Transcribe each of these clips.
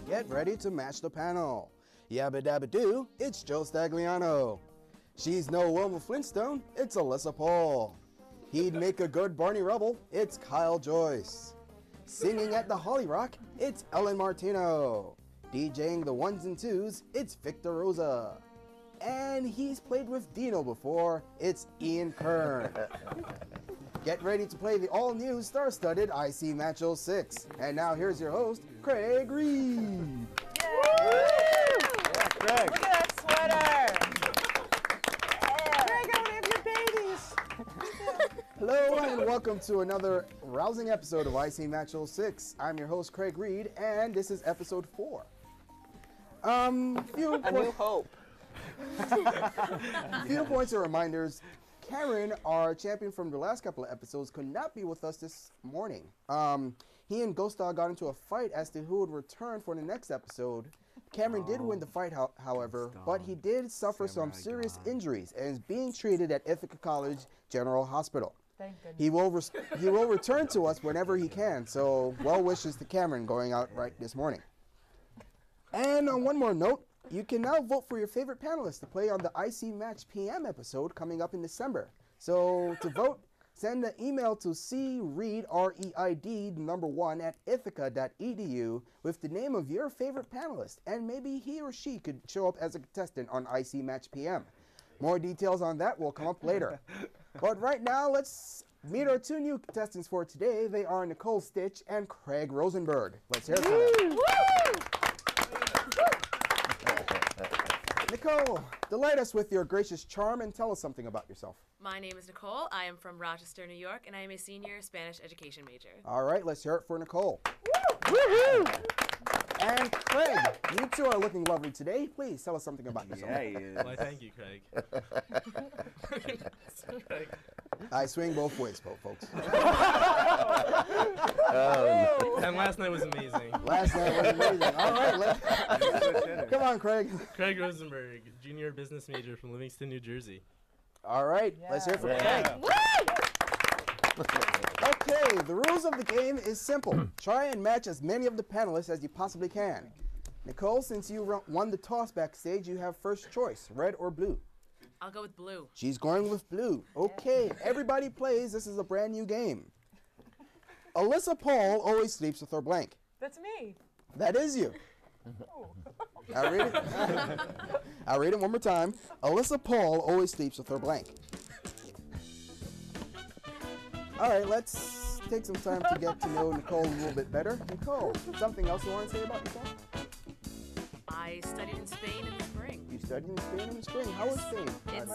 Get ready to match the panel. Yabba dabba doo, it's Joe Stagliano. She's no Wilma Flintstone, it's Alyssa Paul. He'd make a good Barney Rubble, it's Kyle Joyce. Singing at the Holly Rock, it's Ellen Martino. DJing the ones and twos, it's Victor Rosa. And he's played with Dino before, it's Ian Kern. Get ready to play the all-new star-studded IC Match 06. And now here's your host, Craig Reed. Yeah, Craig. Look at that sweater. Craig, I want to have your babies. Hello and welcome to another rousing episode of IC Match 06. I'm your host, Craig Reed, and this is episode 4. A new hope. Few points or reminders. Kameron, our champion from the last couple of episodes, could not be with us this morning. He and Ghost Dog got into a fight as to who would return for the next episode. Cameron did win the fight, however, but he did suffer some serious injuries and is being treated at Ithaca College General Hospital. Thank goodness. He will return to us whenever he can, so well wishes to Cameron going out right this morning. And on one more note, you can now vote for your favorite panelist to play on the IC Match PM episode coming up in December. So to vote, send an email to creid, R-E-I-D, number 1, at ithaca.edu with the name of your favorite panelist, and maybe he or she could show up as a contestant on IC Match PM. More details on that will come up later. But right now, let's meet our two new contestants for today. They are Nicole Stitch and Craig Rosenberg. Let's hear it for them. Nicole, delight us with your gracious charm and tell us something about yourself. My name is Nicole. I am from Rochester, New York, and I am a senior Spanish education major. All right, let's hear it for Nicole. Woohoo! And Craig, you two are looking lovely today. Please tell us something about yourself. Yeah, he is. Why, thank you, Craig. I swing both ways, folks. And last night was amazing. Last night was amazing. All right, come on, Craig. Craig Rosenberg, junior business major from Livingston, New Jersey. All right, let's hear it for Craig. Okay, the rules of the game is simple. Try and match as many of the panelists as you possibly can. Nicole, since you won the toss backstage, you have first choice, red or blue. I'll go with blue. She's going with blue. Okay, everybody plays. This is a brand new game. Alyssa Paul always sleeps with her blank. That's me. That is you. I'll read it. I'll read it one more time. Alyssa Paul always sleeps with her blank. All right, let's take some time to get to know Nicole a little bit better. Nicole, something else you want to say about yourself? I studied in Spain in the spring. You studied in Spain in the spring. How was Spain? It's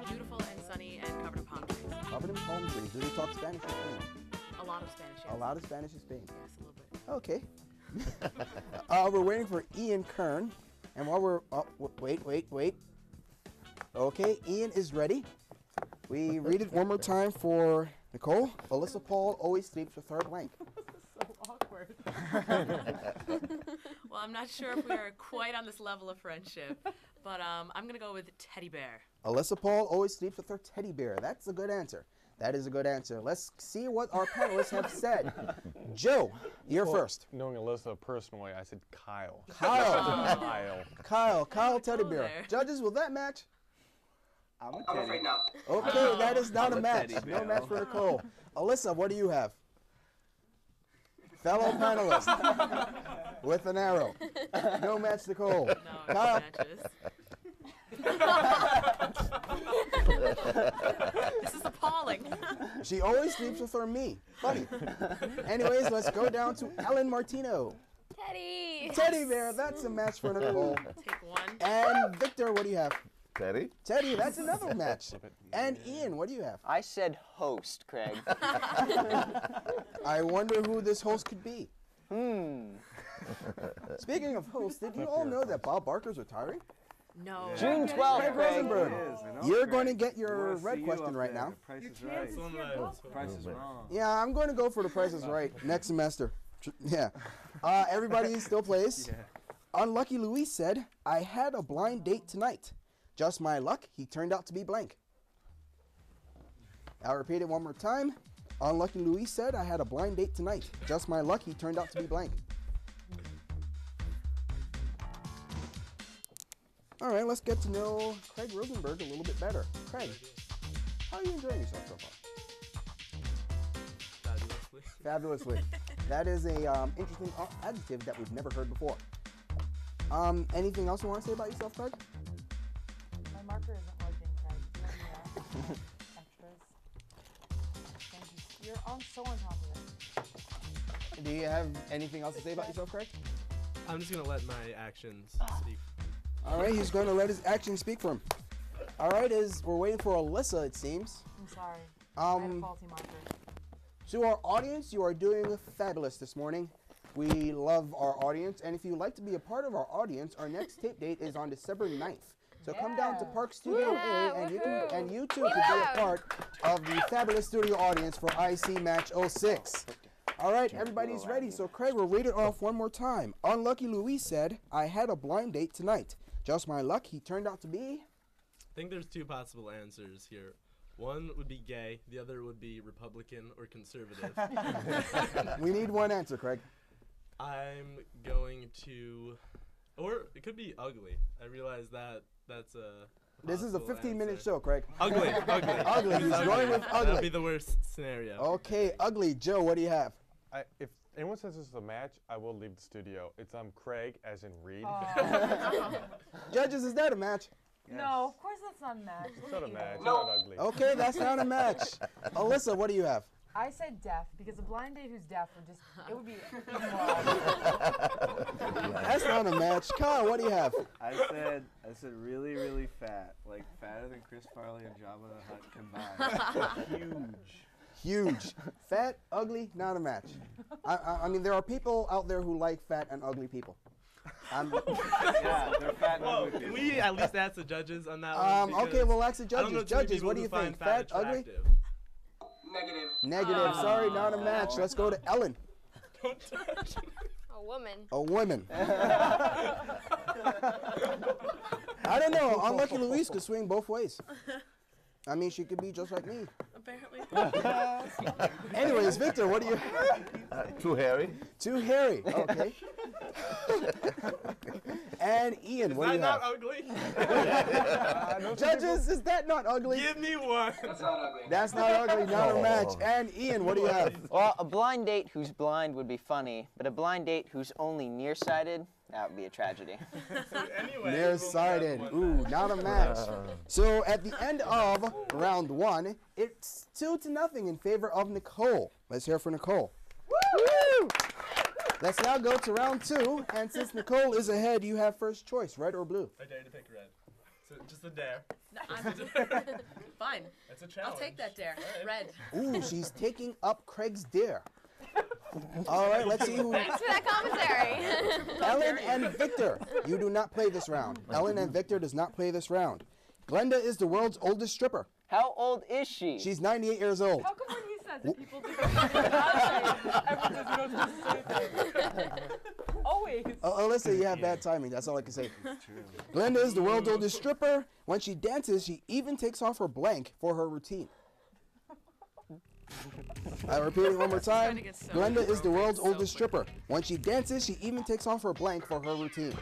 beautiful and sunny and covered in palm trees. Covered in palm trees. Do you talk Spanish in Spain? A lot of Spanish, yes. A lot of Spanish in Spain. Yes, a little bit. Okay. We're waiting for Ian Kern. And while we're... wait. Okay, Ian is ready. We read it one more time for Nicole. Alyssa Paul always sleeps with her blank. So awkward. Well, I'm not sure if we are quite on this level of friendship, but I'm going to go with teddy bear. Alyssa Paul always sleeps with her teddy bear. That's a good answer. That is a good answer. Let's see what our panelists have said. Joe, you're first. Knowing Alyssa personally, I said Kyle. Kyle, teddy bear. there. Judges, will that match? I'm afraid not. Okay, that is not a match. teddy No bear. match for Nicole. Alyssa, what do you have? Fellow panelist with an arrow. No match, Nicole. No, Kyle. matches. This is appalling. She always sleeps with her me. Funny. Anyways, let's go down to Ellen Martino. Teddy. Teddy bear, that's a match for Nicole. Take one. And Victor, what do you have? Teddy? Teddy, that's another match. And Ian, what do you have? I said host, Craig. I wonder who this host could be. Speaking of hosts, did you all know that Bob Barker's retiring? No. June 12th, Craig Craig. Rosenberg. I know, You're Craig. going to get your Wanna see red you question up right there. now. Price is right. That's one that I was Price is wrong. Yeah, I'm going to go for the Price is Right next semester. Yeah. Everybody still plays. Yeah. Unlucky Louise said, I had a blind date tonight. Just my luck, he turned out to be blank. I'll repeat it one more time. Unlucky Louise said, I had a blind date tonight. Just my luck, he turned out to be blank. All right, let's get to know Craig Rosenberg a little bit better. Craig, how are you enjoying yourself so far? Fabulously. Fabulously. That is a interesting adjective that we've never heard before. Anything else you want to say about yourself, Craig? My marker isn't working, Craig. Extras. Thank you. You're so on top of it. Do you have anything else to say about yourself, Craig? I'm just gonna let my actions speak. All right, he's going to let his actions speak for him. All right, we're waiting for Alyssa, it seems. I'm sorry. I had a faulty marker. To our audience, you are doing fabulous this morning. We love our audience, and if you'd like to be a part of our audience, our next tape date is on December 9th. So come down to Park Studio A, and you too can be a part of the fabulous studio audience for IC Match 06. All right, everybody's ready. So Craig, we'll read it off one more time. Unlucky Louise said, "I had a blind date tonight. Just my luck, he turned out to be." I think there's two possible answers here. One would be gay, the other would be Republican or conservative. We need one answer, Craig. I'm going to, or it could be ugly. I realize that's a. This is a possible 15-minute answer. show, Craig. Ugly. Ugly. He's going with ugly. That'd be the worst scenario. Okay, ugly. Joe, what do you have? If anyone says this is a match, I will leave the studio. It's Craig, as in Reed. Judges, is that a match? Yes. No, of course that's not a match. It's not a match. It's not ugly. Okay, that's not a match. Alyssa, what do you have? I said deaf because a blind date who's deaf would just, it would be That's not a match. Kyle, what do you have? I said really, really fat. Like fatter than Chris Farley and Jabba the Hutt combined. Huge. Fat, ugly, not a match. I mean, there are people out there who like fat and ugly people. Yeah, they're fat and Well, ugly can people. we at least ask the judges on that one? Okay, we'll ask the I don't know judges. too many Judges, people what do who you find think? Fat, ugly? attractive. Negative. Sorry, not a match. Let's go to Ellen. Don't touch. A woman. A woman. I don't know. Unlucky Louise could swing both ways. I mean, she could be just like me. Apparently. Anyways, Victor, what do you? Too hairy. Too hairy. Okay. And Ian, what do you Not have? ugly. Judges, is that not ugly? Give me one. That's not ugly. Not a match. And Ian, what do you have? Well, a blind date who's blind would be funny, but a blind date who's only nearsighted, that would be a tragedy. Anyway, Nearsighted. Ooh, not a match. So at the end of round one, it's 2-0 in favor of Nicole. Let's hear for Nicole. Woo! Let's now go to round two, and since Nicole is ahead, you have first choice, red or blue. I dare to pick red. So just a dare. No, fine. That's a challenge. I'll take that dare. Right. Red. Ooh, she's taking up Craig's dare. All right, let's see who. Thanks for that commentary. Ellen and Victor, you do not play this round. Ellen and Victor does not play this round. Glenda is the world's oldest stripper. How old is she? She's 98 years old. How come when he says it, people just everyone says you don't just say things. Always. Alyssa, you have bad timing. That's all I can say. Glenda is the world's oldest stripper. When she dances, she even takes off her blank for her routine. I repeat it one more time. Glenda is the world's oldest stripper. When she dances, she even takes off her blank for her routine.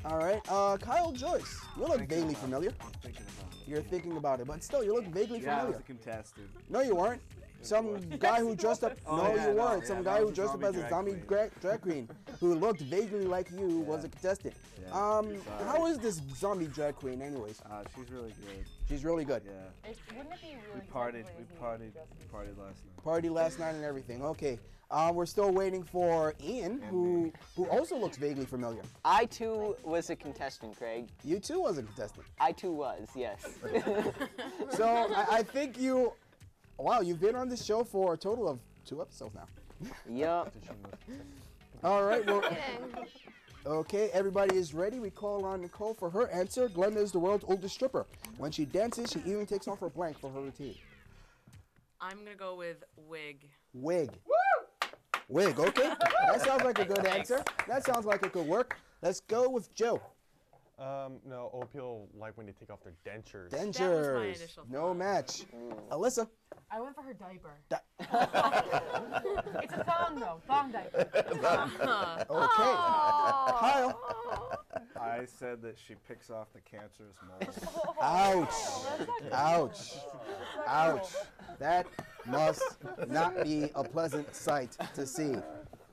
All right, Kyle Joyce, you look vaguely familiar. I'm thinking about it. You're thinking about it, but still, you look vaguely Yeah, I was familiar. a contestant. No, you weren't. Some guy who dressed up. Oh, No, yeah, you no, weren't. yeah, Some that guy who was a dressed up as a zombie zombie drag drag queen who looked vaguely like you was a contestant. Yeah, sorry. How is this zombie drag queen, anyways? She's really good. She's really good. Yeah. Wouldn't it be We really partied. technically We if partied. he Partied last night. Party last night and everything. Okay. We're still waiting for Ian, who also looks vaguely familiar. I too was a contestant, Craig. You too was a contestant. I too was, yes. So I think you. Wow, you've been on this show for a total of 2 episodes now. Yup. All right. Well. Kidding. Okay, everybody is ready. We call on Nicole for her answer. Glenda is the world's oldest stripper. When she dances, she even takes off her blank for her routine. I'm gonna go with wig. Wig. Wig, okay. That sounds like a good answer. That sounds like it could work. Let's go with Joe. No, old people like when they take off their dentures. Dentures. initial No thought. Alyssa. Alyssa. I went for her diaper. Di- It's a thong though, thong diaper. Okay. Kyle. I I said that she picks off the cancerous moles. Ouch. Ouch. Ouch. That must not be a pleasant sight to see.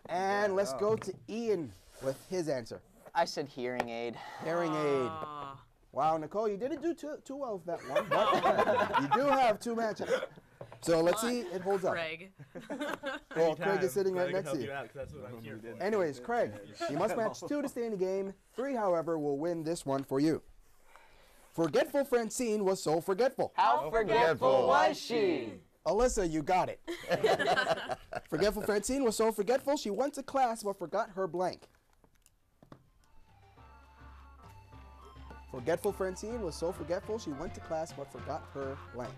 And let's go to Ian with his answer. I said hearing aid. Hearing aid. Aw. Wow, Nicole, you didn't do too well with that one, but you do have 2 matches. So let's see it holds up. Craig. Well, Craig is sitting right Glad I next can to you. help out, 'cause that's what I'm here for. Anyways, Craig, you must match 2 to stay in the game. 3, however, will win this one for you. Forgetful Francine was so forgetful. How forgetful was she? Alyssa, you got it. Forgetful Francine was so forgetful she went to class but forgot her blank. Forgetful Francine was so forgetful she went to class but forgot her blank.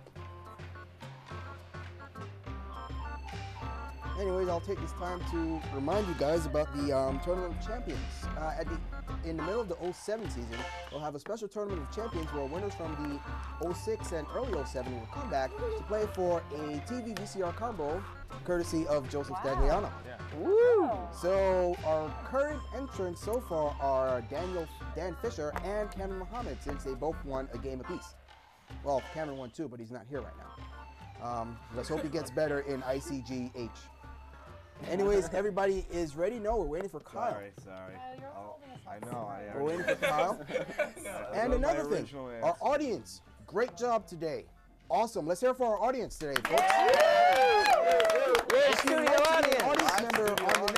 Anyways, I'll take this time to remind you guys about the Tournament of Champions. In the middle of the 07 season, we'll have a special Tournament of Champions where winners from the 06 and early 07 will come back to play for a TV VCR combo courtesy of Joseph Stagliano. Woo! So our current entrants so far are Dan Fisher and Cameron Muhammad, since they both won a game apiece. Well, Cameron won 2, but he's not here right now. Let's hope he gets better in ICGH. Anyways, everybody is ready? No, we're waiting for Kyle. Sorry. You're holding us I up. know. We're waiting for Kyle. And was my another thing, original our answer. audience, great job today. Awesome. Let's hear it for our audience today, folks. Yay, If you'd studio like to be an audience! audience member on the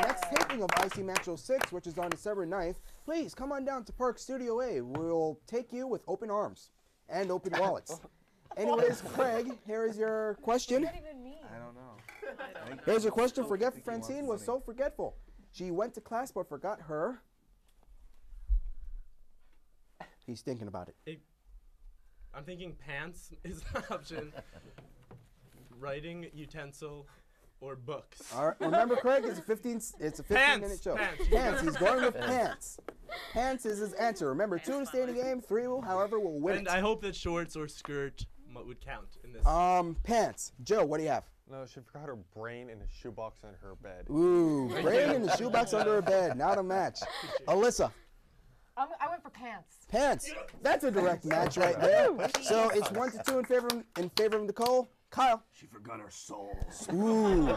next taping of IC Match 06, which is on December 9th, please come on down to Park Studio A. We'll take you with open arms and open wallets. Anyways, Craig, here is your question. What does that even mean? I don't know. Here's your question. Forgetful Francine was so forgetful. She went to class but forgot her. He's thinking about it. I'm thinking pants is an option. Writing utensil or books. All right. Remember, Craig, it's a 15-minute show. Pants. He's going with pants. Pants is his answer. Remember, 2 to stay in the game. 3 will, however, will win. And I hope that shorts or skirt would count in this. Pants. Joe, what do you have? No, she forgot her brain in a shoebox on her bed. Ooh, brain in the shoebox under her bed. Not a match. Alyssa. I went for pants. Pants. That's a direct match right there. So it's 1 to 2 in favor of Nicole. Kyle. She forgot her soul. Ooh.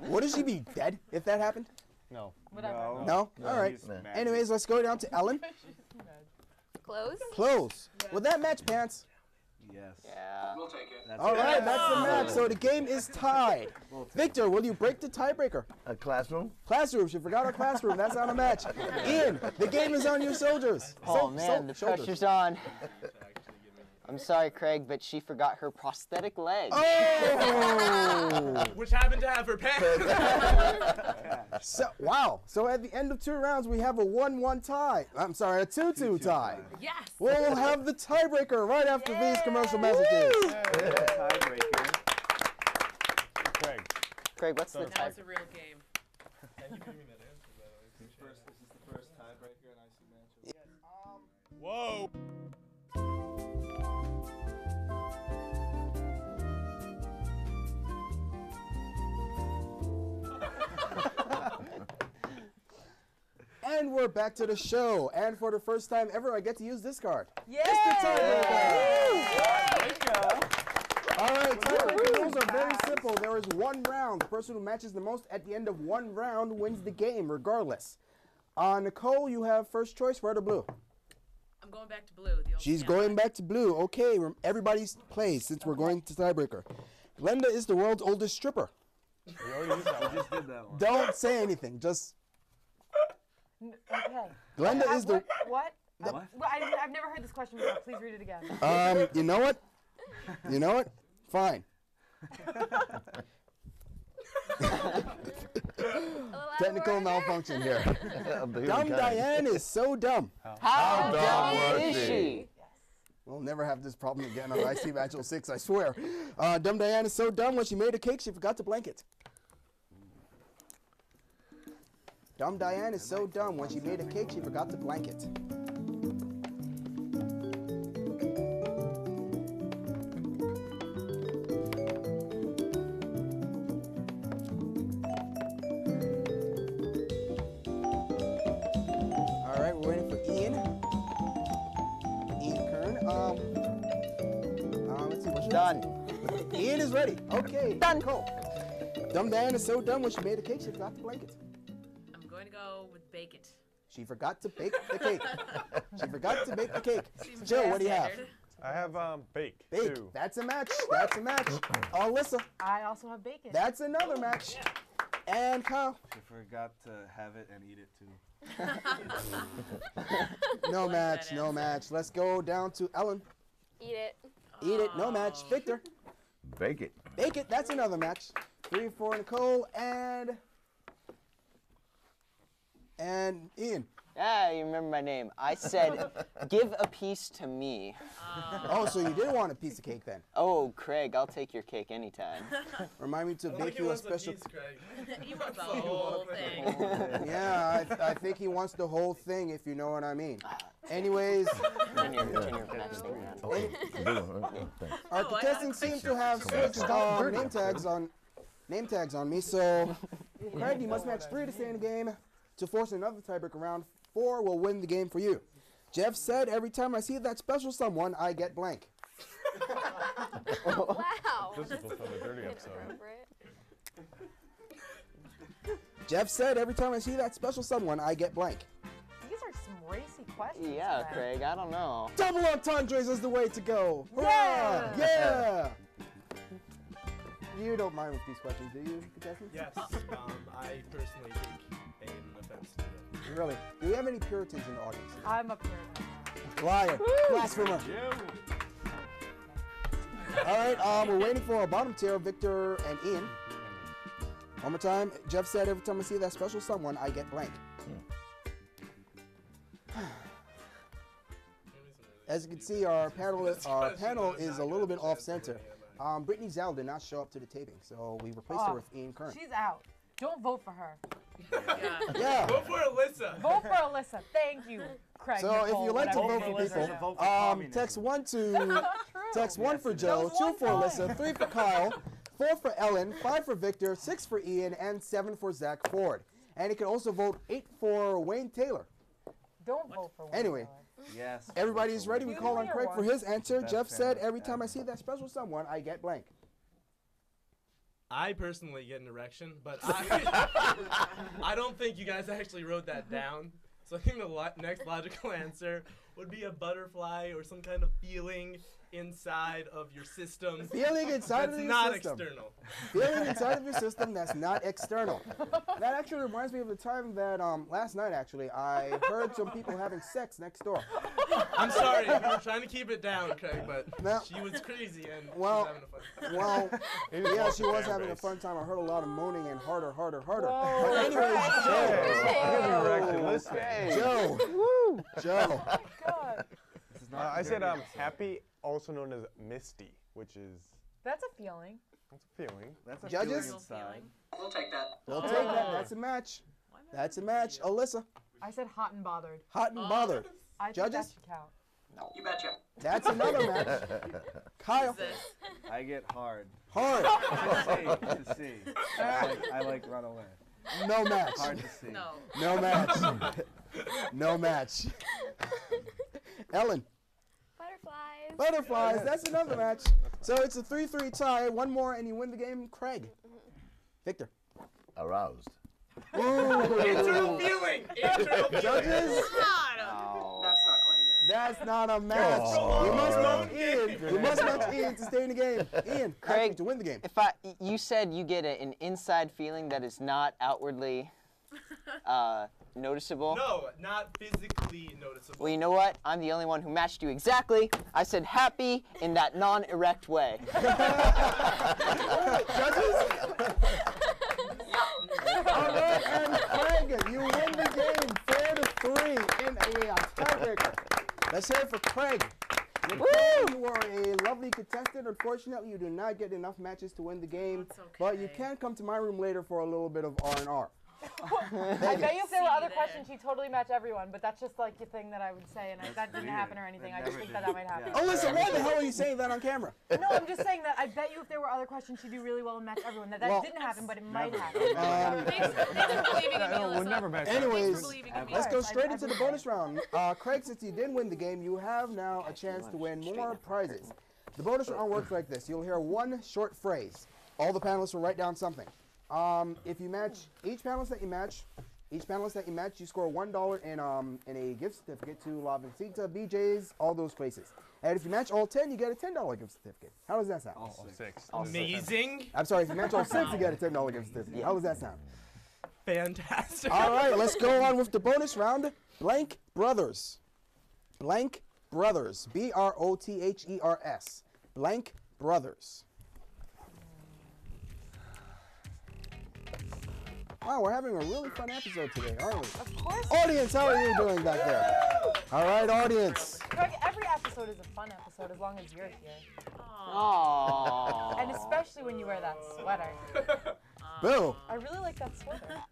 Would she be dead if that happened? No. Whatever. No? All right. He's mad. Anyways, let's go down to Ellen. Close? Close. Would that match pants? Yes. Yeah. That's All it. right, that's the match. So the game is tied. Victor, will you break the tiebreaker? A classroom? Classroom. She forgot her classroom. That's not a match. Ian, the game is on your shoulders. Oh man, the shoulders. pressure's on. I'm sorry, Craig, but she forgot her prosthetic leg. Oh! Which happened to have her pants. So, wow. So at the end of 2 rounds, we have a 1-1 tie. I'm sorry, a 2-2 tie. Yes. We'll have the tiebreaker right after these commercial messages. Tiebreaker. Craig, what's the Now time? it's a real game. Thank you for giving me that answer, by the way. Appreciate it. This is the first tiebreaker in IC match. Whoa! And we're back to the show. And for the first time ever, I get to use this card. Yeah. It's the tiebreaker. All right, tiebreaker rules are very simple. There is 1 round. The person who matches the most at the end of 1 round wins the game, regardless. Nicole, you have first choice, red or blue? I'm going back to blue. The old She's standby. going back to blue. Okay, everybody plays since we're going to tiebreaker. Glenda is the world's oldest stripper. We already used that one. We just did that one. Don't say anything. Just Okay. Glenda is the. What? What? I've never heard this question before. Please read it again. You know what? You know what? Fine. Technical malfunction here. Dumb Diane is so dumb. How dumb dumb was is she? she? We'll never have this problem again on IC Match 06, I swear. Dumb Diane is so dumb when she made a cake, she forgot to blanket. Dumb Diane is so dumb when she made a cake, she forgot to blanket. All right, we're waiting for Done. Ian is ready. Okay. Done. Nicole. Dumb Diane is so dumb when she made a cake, she forgot the blanket. I'm going to go with bacon. She forgot to bake the cake. She forgot to bake the cake. Seems Jill, what do you have? standard. I have bake. Bake. Too. That's a match. That's a match. Alyssa. I also have bacon. That's another match. And Kyle. She forgot to have it and eat it too. No Like match. that No answer. match. Let's go down to Ellen. Eat it. Eat it. No match. Victor. Bake it. Bake it. That's another match. 3 for Nicole and Ian. Ah, you remember my name. I said, give a piece to me. Oh, so you did want a piece of cake then? Oh, Craig, I'll take your cake anytime. Remind me to I think bake he you a wants special. piece, Craig. He wants the whole thing. Yeah, I think he wants the whole thing, if you know what I mean. Anyways, Turn your next thing around. our Oh, I contestants seem to have switched name tags on me. So, Craig, you must match 3 to stay in the game. To force another tiebreaker round, 4 will win the game for you. Jeff said, every time I see that special someone, I get blank. Wow. This is from the dirty episode. Inappropriate. Jeff said, every time I see that special someone, I get blank. These are some racy questions. Yeah, today. Craig, I don't know. Double entendres is the way to go. Hurrah! Yeah! You don't mind with these questions, do you, contestants? Yes, I personally take an offense to it. Really? Do we have any Puritans in the audience? I'm up here. Liar. Blasphemer. All right, we're waiting for our bottom tier, Victor and Ian. One more time. Jeff said, every time I see that special someone, I get blank. As you can see, our panel is a little bit off center. Brittany Zell did not show up to the taping, so we replaced her with Ian Kern. She's out. Don't vote for her. Yeah. Vote for Alyssa. Vote for Alyssa. Thank you, Craig. So if Nicole, you like to whatever vote your for name is people, right now. vote for communism. text 1 to text True. 1 for Yes, Joe, that was 2 one for time. Alyssa, 3 for Kyle, 4 for Ellen, 5 for Victor, 6 for Ian, and 7 for Zach Ford. And you can also vote 8 for Wayne Taylor. Don't vote for Wayne Anyway. Taylor. Yes. Everybody's ready. We You call on hear Craig for one. his answer. Best Jeff said, panelist every time I see ever. that special someone, I get blank. I personally get an erection, but I don't think you guys actually wrote that down. So I think the next logical answer would be a butterfly or some kind of feeling inside of your system. Feeling inside that's of your not system. external. Feeling inside of your system that's not external. That actually reminds me of the time that last night, actually, I heard some people having sex next door. I'm sorry, we were trying to keep it down, Craig, but No. she was crazy and Well, she was having a fun time. Well, He was yeah, watching she was fan having a base. fun time. I heard a lot of moaning and harder. Whoa. But anyways, Joe. Joe. God. This is not I said dirty I'm episode. happy, also known as misty, which is That's a feeling. that's a feeling. That's a Judges? feeling inside. We'll take that. We'll take that. That's a match. That's a match. Alyssa, I said hot and bothered. hot and bothered. I think Judges? that should count. You betcha. That's another match. Kyle, I get hard. hard. To see. I like run away. No match. Hard to see. No. No match. No match. Ellen, Butterflies. butterflies. That's another match. So it's a 3-3 tie. One more and you win the game. Craig. Victor. Aroused. Internal feeling! Internal feeling! Judges. That's not quite it. That's not a match. Oh. You must match Ian. You must match Ian to stay in the game. Ian, Craig, actually, to win the game. You said you get an inside feeling that is not outwardly noticeable. No, not physically noticeable. Well, you know what? I'm the only one who matched you exactly. I said happy in that non-erect way. Judges. All right, and Craig, you win the game 4-3 in a tiebreaker. Let's hear it for Craig. Nicole, you are a lovely contestant. Unfortunately, you do not get enough matches to win the game, That's but you okay. can come to my room later for a little bit of R&R. I bet you if there were See other there. questions, she'd totally match everyone, but that's just like a thing that I would say, and that didn't happen or anything. I just think that might happen. Oh, listen, why the hell are you saying that on camera? No, I'm just saying that I bet you if there were other questions, she'd do really well and match everyone. That Well, didn't happen, but it might happen. Thanks for believing in me, No, we'll Alyssa. never match. Anyways, For believing in me. let's go Yes, straight I into the believe bonus round. Craig, since you did win the game, you have now a chance to win more prizes. The bonus round works like this. You'll hear one short phrase. All the panelists will write down something. If you match each panelist that you match, you score $1 in a gift certificate to La Vincita, BJ's, all those places. And if you match all 10, you get a $10 gift certificate. How does that sound? All six. Amazing. I'm sorry, if you match all 6, you get a $10 gift certificate. How does that sound? Fantastic. All right, let's go on with the bonus round. Blank Brothers. Blank Brothers. BROTHERS. Blank Brothers. Wow, we're having a really fun episode today, aren't we? Of course. Audience, how are you doing back there? All right, audience. Craig, every episode is a fun episode as long as you're here. Aww. And especially when you wear that sweater. Boo. I really like that sweater.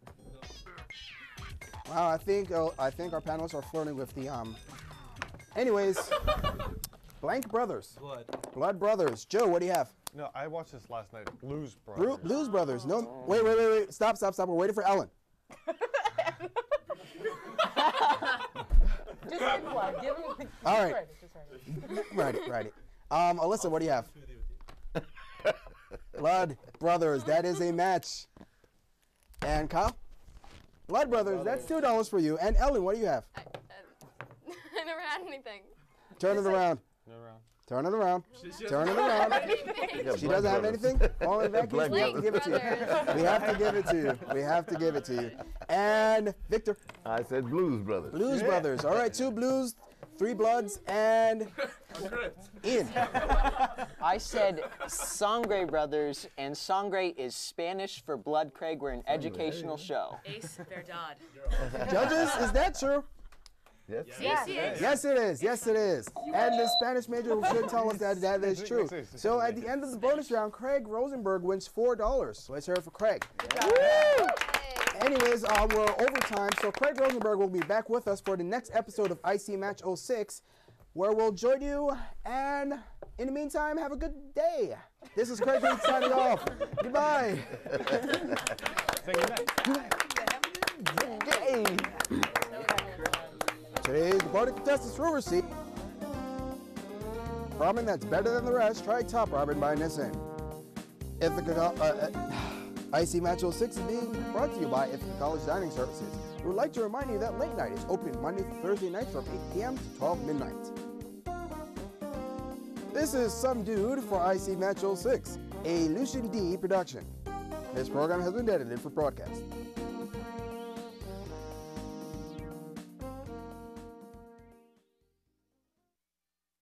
Wow, I think our panelists are flirting with the Anyways, Blank Brothers. Blood Brothers. Joe, what do you have? No, I watched this last night. Blues Brothers. Blues Brothers. No, wait. Stop. We're waiting for Ellen. Just hit plug. Give him. All right. Just write it. Write it. Alyssa, what do you have? Blood Brothers. That is a match. And Kyle? Blood Brothers. That's $2 for you. And Ellen, what do you have? I never had anything. Turn it around. Turn it around. Turn it around. She doesn't have anything? Well, in that case, we have to give it to you. We have to give it to you. We have to give it to you. And Victor? I said Blues Brothers. Blues Brothers. All right, 2 blues, 3 bloods, and Ian. I said Sangre Brothers, and Sangre is Spanish for blood. Craig, we're an educational show. Ace Verdad. Judges, is that true? Yes. Yes, it is. Yes, it is. And the Spanish major should tell us that that is true. So at the end of the bonus round, Craig Rosenberg wins $4. Let's hear it for Craig. Woo! Anyways, we're overtime, so Craig Rosenberg will be back with us for the next episode of IC Match 06, where we'll join you. And in the meantime, have a good day. This is Craig Reed signing off. Goodbye. Good day. Today's departing contestants will receive ramen that's better than the rest. Try Top Ramen by Nissan. IC Match 06 is being brought to you by Ithaca College Dining Services. We would like to remind you that late night is open Monday through Thursday nights from 8 p.m. to 12 midnight. This is Some Dude for IC Match 06, a Lucian D production. This program has been edited for broadcast.